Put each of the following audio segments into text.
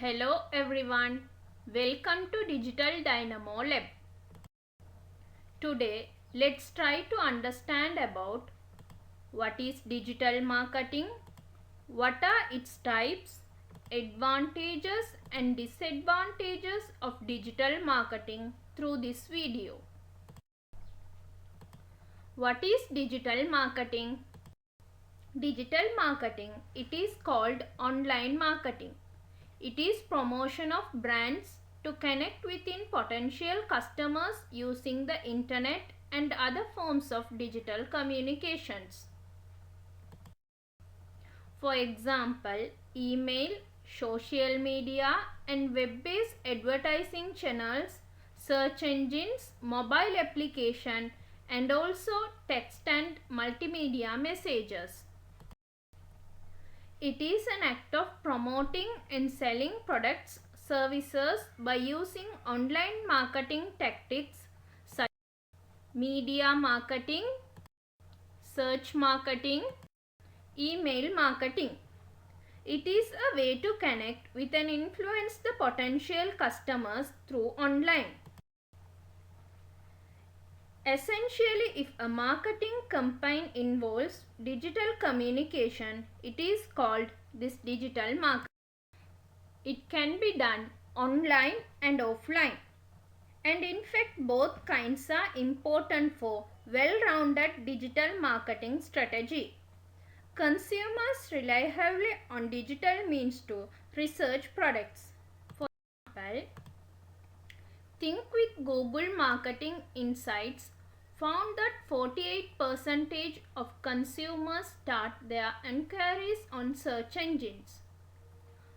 Hello everyone, welcome to Digital Dynamo Lab. Today let's try to understand about what is digital marketing, what are its types, advantages and disadvantages of digital marketing through this video. What is digital marketing? Digital marketing, it is called online marketing. It is promotion of brands to connect within potential customers using the internet and other forms of digital communications. For example, email, social media and web-based advertising channels, search engines, mobile application and also text and multimedia messages. It is an act of promoting and selling products, services by using online marketing tactics such as media marketing, search marketing, email marketing. It is a way to connect with and influence the potential customers through online. Essentially, if a marketing campaign involves digital communication, it is called this digital marketing. It can be done online and offline. And in fact, both kinds are important for well-rounded digital marketing strategy. Consumers rely heavily on digital means to research products. For example, Think with Google Marketing Insights found that 48% of consumers start their inquiries on search engines,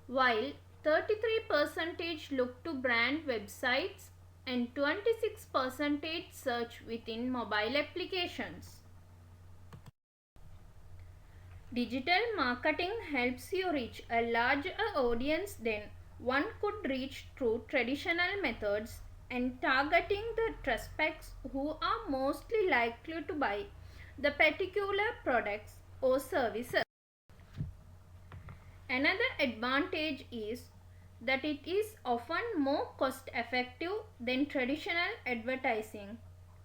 while 33% look to brand websites and 26% search within mobile applications. Digital marketing helps you reach a larger audience than one could reach through traditional methods and targeting the prospects who are mostly likely to buy the particular products or services. Another advantage is that it is often more cost effective than traditional advertising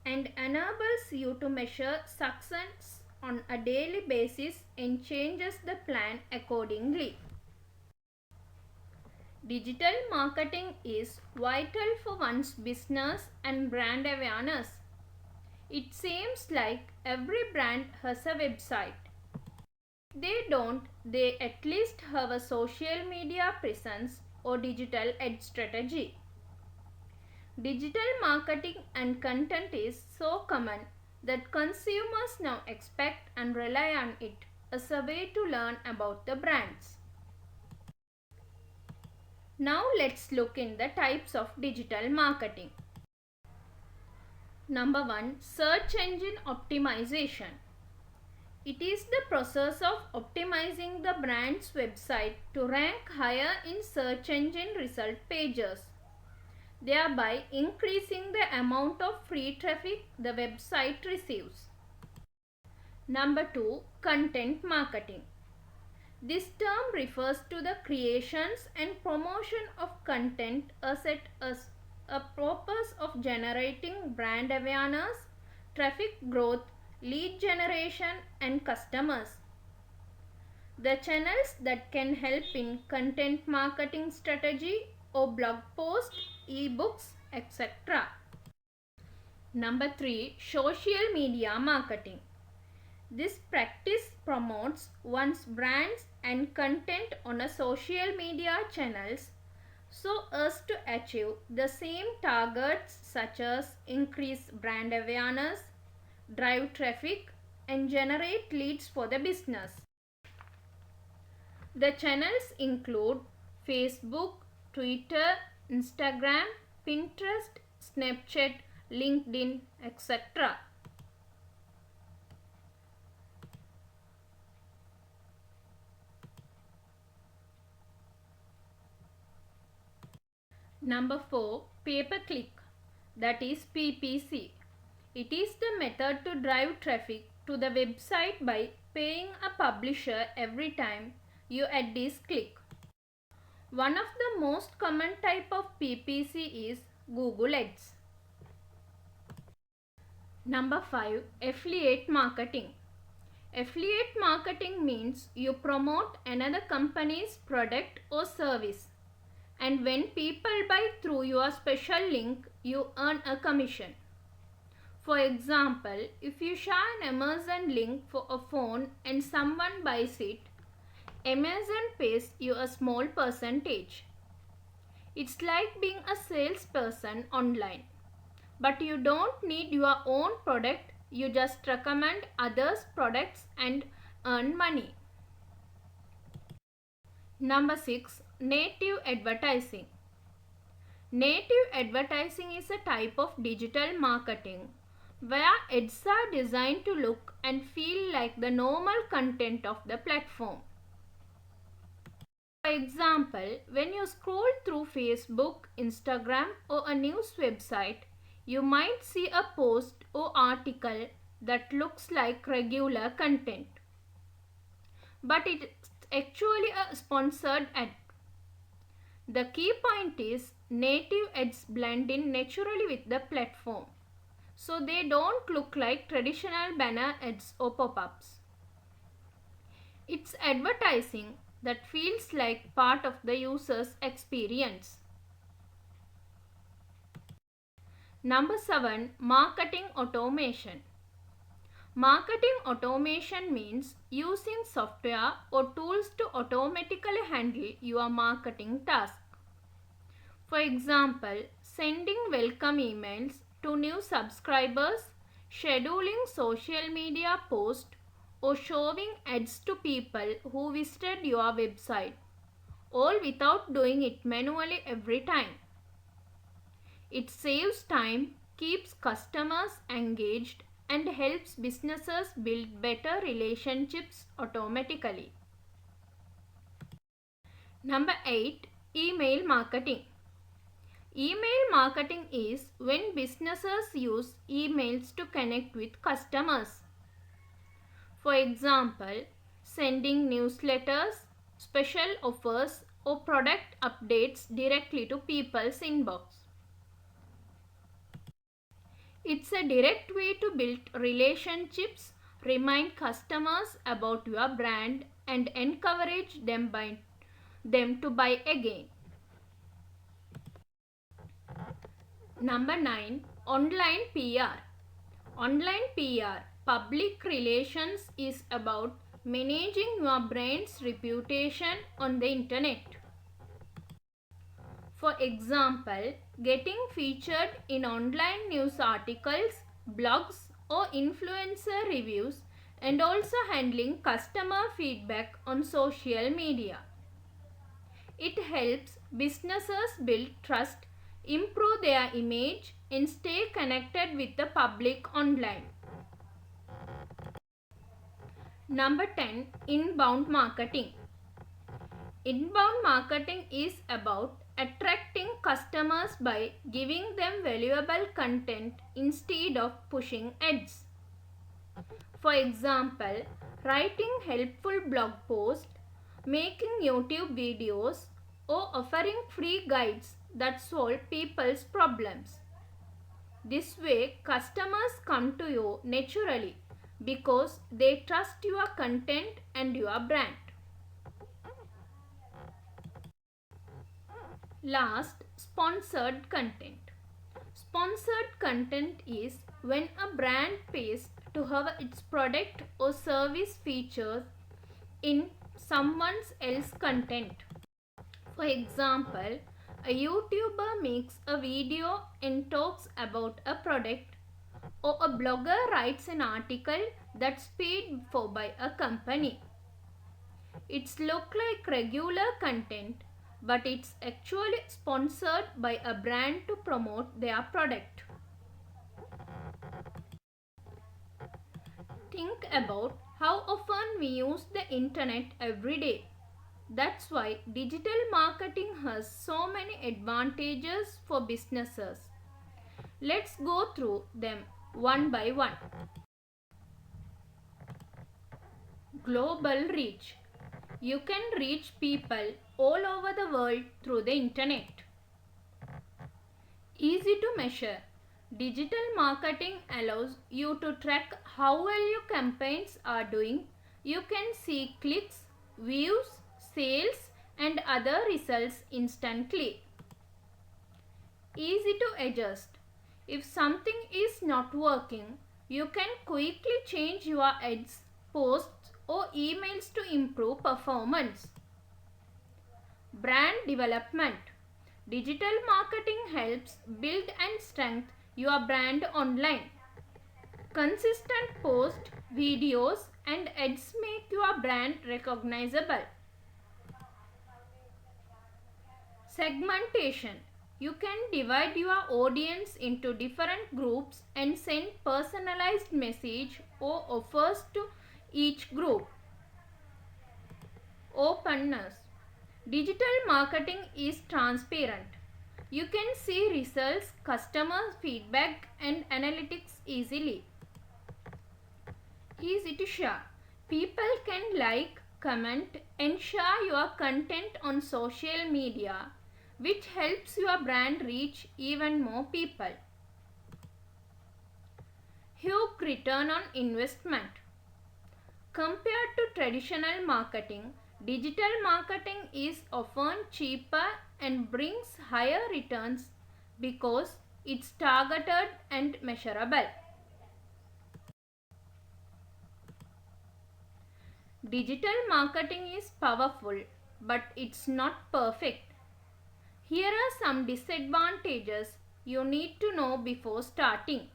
and enables you to measure success on a daily basis and changes the plan accordingly. Digital marketing is vital for one's business and brand awareness. It seems like every brand has a website. They don't, they at least have a social media presence or digital ad strategy. Digital marketing and content is so common that consumers now expect and rely on it as a way to learn about the brands. Now let's look in the types of digital marketing. Number 1, search engine optimization. It is the process of optimizing the brand's website to rank higher in search engine result pages, thereby increasing the amount of free traffic the website receives. Number 2, content marketing. This term refers to the creations and promotion of content as a purpose of generating brand awareness, traffic growth, lead generation and customers. The channels that can help in content marketing strategy or blog posts, ebooks, etc. Number 3, social media marketing. This practice promotes one's brands and content on a social media channels so as to achieve the same targets such as increase brand awareness, drive traffic and generate leads for the business. The channels include Facebook, Twitter, Instagram, Pinterest, Snapchat, LinkedIn, etc. Number 4, pay-per-click, that is PPC. It is the method to drive traffic to the website by paying a publisher every time you add this click. One of the most common type of PPC is Google Ads. Number 5. Affiliate marketing. Affiliate marketing means you promote another company's product or service, and when people buy through your special link, you earn a commission. For example, if you share an Amazon link for a phone and someone buys it, Amazon pays you a small percentage. It's like being a salesperson online. But you don't need your own product, you just recommend others' products and earn money. Number 6. Native advertising. Native advertising is a type of digital marketing where ads are designed to look and feel like the normal content of the platform. For example, when you scroll through Facebook, Instagram, or a news website, you might see a post or article that looks like regular content, but it's actually a sponsored ad. The key point is native ads blend in naturally with the platform, so they don't look like traditional banner ads or pop-ups. It's advertising that feels like part of the user's experience. Number 7. Marketing automation. Marketing automation means using software or tools to automatically handle your marketing task. For example, sending welcome emails to new subscribers, scheduling social media posts, or showing ads to people who visited your website, all without doing it manually every time. It saves time, keeps customers engaged, and helps businesses build better relationships automatically. Number 8. Email marketing. Email marketing is when businesses use emails to connect with customers. For example, sending newsletters, special offers, or product updates directly to people's inbox. It's a direct way to build relationships, remind customers about your brand, and encourage them to buy again. Number 9. Online PR. Online PR, public relations, is about managing your brand's reputation on the internet. For example, getting featured in online news articles, blogs, or influencer reviews, and also handling customer feedback on social media. It helps businesses build trust, improve their image, and stay connected with the public online. Number 10. Inbound marketing. Inbound marketing is about attracting customers by giving them valuable content instead of pushing ads. For example, writing helpful blog posts, making YouTube videos, or offering free guides that solve people's problems. This way, customers come to you naturally because they trust your content and your brand. Last, sponsored content. Sponsored content is when a brand pays to have its product or service featured in someone else's content. For example, a YouTuber makes a video and talks about a product, or a blogger writes an article that's paid for by a company. It's look like regular content, but it's actually sponsored by a brand to promote their product. Think about how often we use the internet every day. That's why digital marketing has so many advantages for businesses. Let's go through them one by one. Global reach. You can reach people all over the world through the internet. Easy to measure. Digital marketing allows you to track how well your campaigns are doing. You can see clicks, views, sales, and other results instantly. Easy to adjust. If something is not working, you can quickly change your ads, posts, or emails to improve performance. Brand development. Digital marketing helps build and strengthen your brand online. Consistent posts, videos, and ads make your brand recognizable. Segmentation. You can divide your audience into different groups and send personalized message or offers to each group. Openness. Digital marketing is transparent. You can see results, customer feedback, and analytics easily. Easy to share. People can like, comment, and share your content on social media, which helps your brand reach even more people. Huge return on investment. Compared to traditional marketing, digital marketing is often cheaper and brings higher returns because it's targeted and measurable. Digital marketing is powerful, but it's not perfect. Here are some disadvantages you need to know before starting.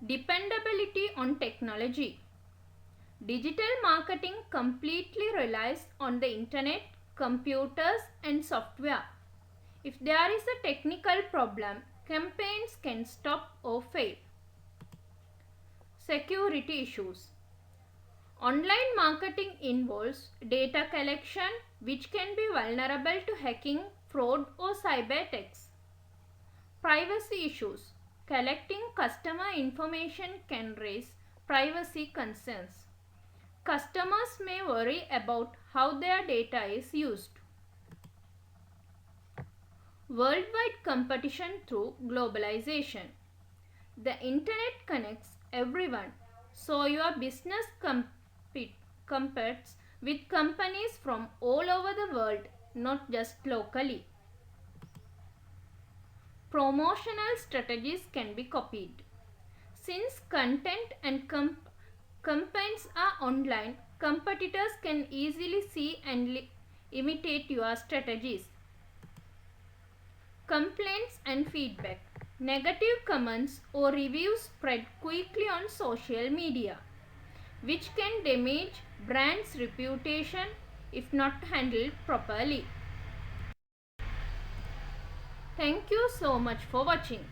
Dependability on technology. Digital marketing completely relies on the internet, computers, and software. If there is a technical problem, campaigns can stop or fail. Security issues. Online marketing involves data collection, which can be vulnerable to hacking, fraud, or cyber attacks. Privacy issues. Collecting customer information can raise privacy concerns. Customers may worry about how their data is used. Worldwide competition through globalization. The internet connects everyone, so your business competes with companies from all over the world, not just locally. Promotional strategies can be copied. Since content and campaigns are online, competitors can easily see and imitate your strategies. Complaints and feedback. Negative comments or reviews spread quickly on social media, which can damage brand's reputation if not handled properly. Thank you so much for watching.